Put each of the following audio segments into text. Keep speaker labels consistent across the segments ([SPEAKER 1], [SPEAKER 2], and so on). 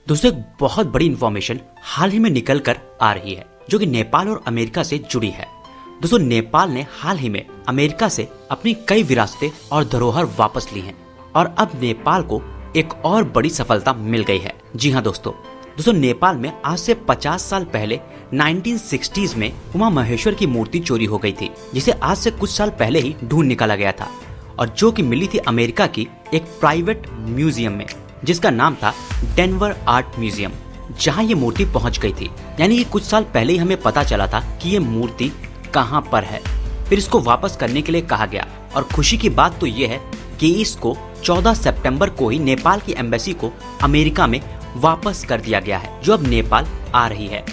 [SPEAKER 1] दोस्तों एक बहुत बड़ी इंफॉर्मेशन हाल ही में निकल कर आ रही है जो कि नेपाल और अमेरिका से जुड़ी है। दोस्तों नेपाल ने हाल ही में अमेरिका से अपनी कई विरासतें और धरोहर वापस ली हैं और अब नेपाल को एक और बड़ी सफलता मिल गई है। जी हाँ दोस्तों नेपाल में आज से 50 साल पहले 1960s में उमा महेश्वर की मूर्ति चोरी हो गई थी, जिसे आज से कुछ साल पहले ही ढूंढ निकाला गया था और जो कि मिली थी अमेरिका की एक प्राइवेट म्यूजियम में जिसका नाम था डेनवर आर्ट म्यूजियम, जहां ये मूर्ति पहुंच गई थी। यानी कि कुछ साल पहले ही हमें पता चला था कि ये मूर्ति कहां पर है, फिर इसको वापस करने के लिए कहा गया और खुशी की बात तो ये है कि इसको 14 सितंबर को ही नेपाल की एम्बेसी को अमेरिका में वापस कर दिया गया है, जो अब नेपाल आ रही है।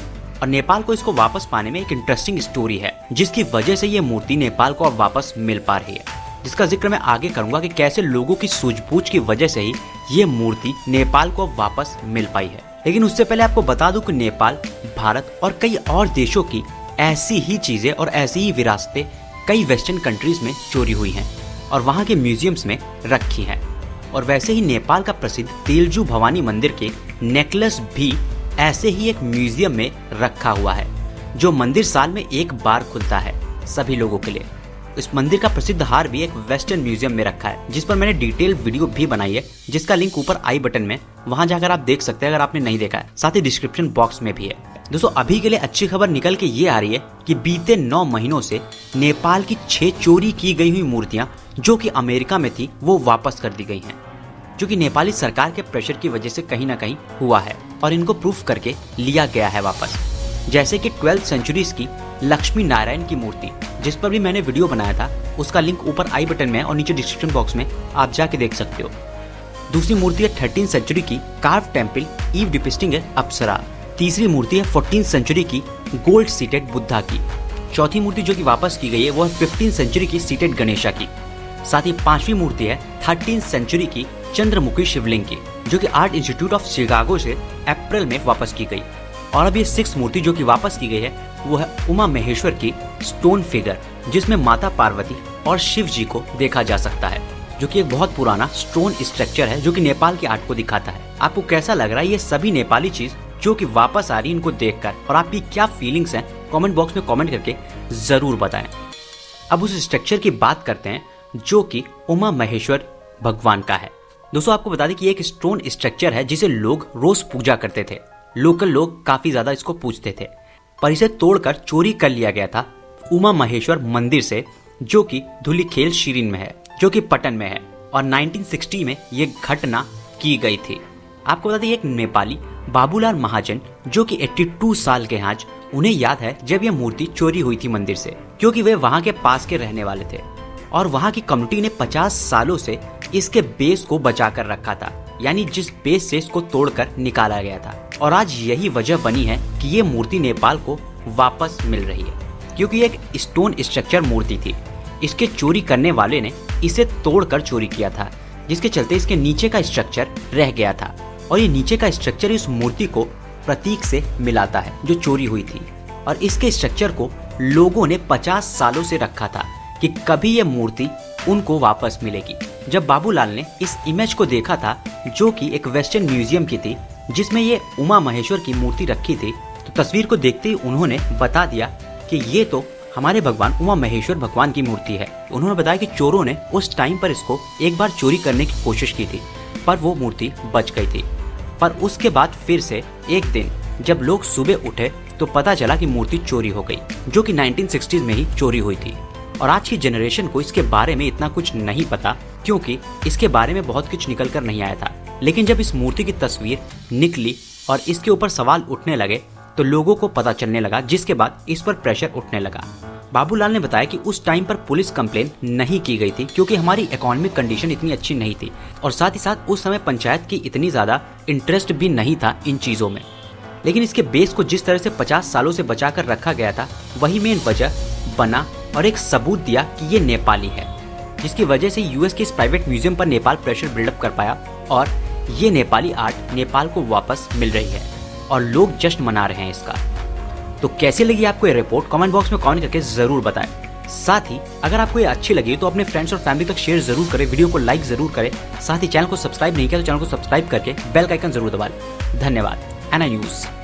[SPEAKER 1] और नेपाल को इसको वापस पाने में एक इंटरेस्टिंग स्टोरी है जिसकी वजह से ये मूर्ति नेपाल को अब वापस मिल पा रही है, जिसका जिक्र मैं आगे करूंगा कि कैसे लोगों की सूझबूझ की वजह से ही ये मूर्ति नेपाल को वापस मिल पाई है। लेकिन उससे पहले आपको बता दूं कि नेपाल, भारत और कई और देशों की ऐसी ही चीजें और ऐसी ही विरासतें कई वेस्टर्न कंट्रीज में चोरी हुई हैं और वहां के म्यूजियम्स में रखी हैं। और वैसे ही नेपाल का प्रसिद्ध तेलजू भवानी मंदिर के नेकलेस भी ऐसे ही एक म्यूजियम में रखा हुआ है, जो मंदिर साल में एक बार खुलता है सभी लोगों के लिए। इस मंदिर का प्रसिद्ध हार भी एक वेस्टर्न म्यूजियम में रखा है, जिस पर मैंने डिटेल वीडियो भी बनाई है, जिसका लिंक ऊपर आई बटन में, वहां जाकर आप देख सकते हैं अगर आपने नहीं देखा है। साथ ही डिस्क्रिप्शन बॉक्स में भी है। दोस्तों अभी के लिए अच्छी खबर निकल के ये आ रही है कि बीते 9 महीनों से नेपाल की 6 चोरी की गई हुई मूर्तियां जो कि अमेरिका में थी वो वापस कर दी गई हैं, जो कि नेपाली सरकार के प्रेशर की वजह से कहीं ना कहीं हुआ है और इनको प्रूफ करके लिया गया है वापस। जैसे कि 12th सेंचुरीज की लक्ष्मी नारायण की मूर्ति, जिस पर भी मैंने वीडियो बनाया था, उसका लिंक ऊपर आई बटन में और नीचे डिस्क्रिप्शन बॉक्स में आप जाके देख सकते हो। दूसरी मूर्ति है 13th सेंचुरी की कार्व टेम्पल ईव डिपिक्टिंग अप्सरा। तीसरी मूर्ति है 14th सेंचुरी की गोल्ड सीटेड बुद्धा की। चौथी मूर्ति जो कि वापस की गई है वो है 15th सेंचुरी की सीटेड गणेशा की। साथ ही 5वीं मूर्ति है 13th सेंचुरी की चंद्रमुखी शिवलिंग की, जो कि आर्ट इंस्टीट्यूट ऑफ शिकागो से अप्रैल में वापस की गई। और अब ये 6th मूर्ति जो कि वापस की गई है वो है उमा महेश्वर की स्टोन फिगर, जिसमें माता पार्वती और शिव जी को देखा जा सकता है, जो कि एक बहुत पुराना स्टोन स्ट्रक्चर है जो कि नेपाल के आर्ट को दिखाता है। आपको कैसा लग रहा है ये सभी नेपाली चीज जो कि वापस आ रही है इनको देखकर, और आपकी क्या फीलिंग्स हैं कमेंट बॉक्स में कमेंट करके जरूर बताएं। अब उस स्ट्रक्चर की बात करते हैं जो कि उमा महेश्वर भगवान का है। दोस्तों आपको बता दें कि एक स्टोन स्ट्रक्चर है जिसे लोग रोज पूजा करते थे। लोकल लोग काफी ज्यादा इसको पूजते थे, पर इसे तोड़कर चोरी कर लिया गया था उमा महेश्वर मंदिर से, जो कि धुलीखेल शिरीन में है, जो कि पटन में है। और 1960 में ये घटना की गई थी। आपको बता दें एक नेपाली बाबूलाल महाजन जो कि 82 साल के हैं आज, उन्हें याद है जब यह मूर्ति चोरी हुई थी मंदिर से, क्योंकि वे वहां के पास के रहने वाले थे और वहां की कम्युनिटी ने 50 सालों से इसके बेस को बचा कर रखा था, यानी जिस बेस से इसको तोड़कर निकाला गया था। और आज यही वजह बनी है कि ये मूर्ति नेपाल को वापस मिल रही है, क्योंकि एक स्टोन स्ट्रक्चर मूर्ति थी। इसके चोरी करने वाले ने इसे तोड़कर चोरी किया था, जिसके चलते इसके नीचे का स्ट्रक्चर रह गया था। और ये नीचे का स्ट्रक्चर इस मूर्ति को प्रतीक से मिलाता है जो चोरी हुई थी। और इसके स्ट्रक्चर को लोगों ने 50 सालों से रखा था कि कभी ये मूर्ति उनको वापस मिलेगी। जब बाबूलाल ने इस इमेज को देखा था जो कि एक वेस्टर्न म्यूजियम की थी, जिसमें ये उमा महेश्वर की मूर्ति रखी थी, तो तस्वीर को देखते ही उन्होंने बता दिया कि ये तो हमारे भगवान उमा महेश्वर भगवान की मूर्ति है। उन्होंने बताया कि चोरों ने उस टाइम पर इसको एक बार चोरी करने की कोशिश की थी, पर वो मूर्ति बच गई थी। पर उसके बाद फिर से एक दिन जब लोग सुबह उठे तो पता चला कि मूर्ति चोरी हो गई, जो कि 1960s में ही चोरी हुई थी। और आज की जनरेशन को इसके बारे में इतना कुछ नहीं पता, क्योंकि इसके बारे में बहुत कुछ निकल कर नहीं आया था। लेकिन जब इस मूर्ति की तस्वीर निकली और इसके ऊपर सवाल उठने लगे तो लोगों को पता चलने लगा, जिसके बाद इस पर प्रेशर उठने लगा। बाबूलाल ने बताया कि उस टाइम पर पुलिस कंप्लेन नहीं की गई थी, क्योंकि हमारी इकोनॉमिक कंडीशन इतनी अच्छी नहीं थी और साथ ही साथ उस समय पंचायत की इतनी ज्यादा इंटरेस्ट भी नहीं था इन चीजों में। लेकिन इसके बेस को जिस तरह से 50 सालों से बचा कर रखा गया था, वही मेन वजह बना और एक सबूत दिया कि ये नेपाली है, जिसकी वजह से यूएस के इस प्राइवेट म्यूजियम पर नेपाल प्रेशर बिल्डअप कर पाया और ये नेपाली आर्ट नेपाल को वापस मिल रही है और लोग जश्न मना रहे हैं इसका। तो कैसी लगी आपको ये रिपोर्ट कमेंट बॉक्स में कमेंट करके जरूर बताएं। साथ ही अगर आपको ये अच्छी लगी तो अपने फ्रेंड्स और फैमिली तक शेयर जरूर करें, वीडियो को लाइक जरूर करें। साथ ही चैनल को सब्सक्राइब नहीं किया तो चैनल को सब्सक्राइब करके बेल का आइकन जरूर दबा लें। धन्यवाद। ANI news.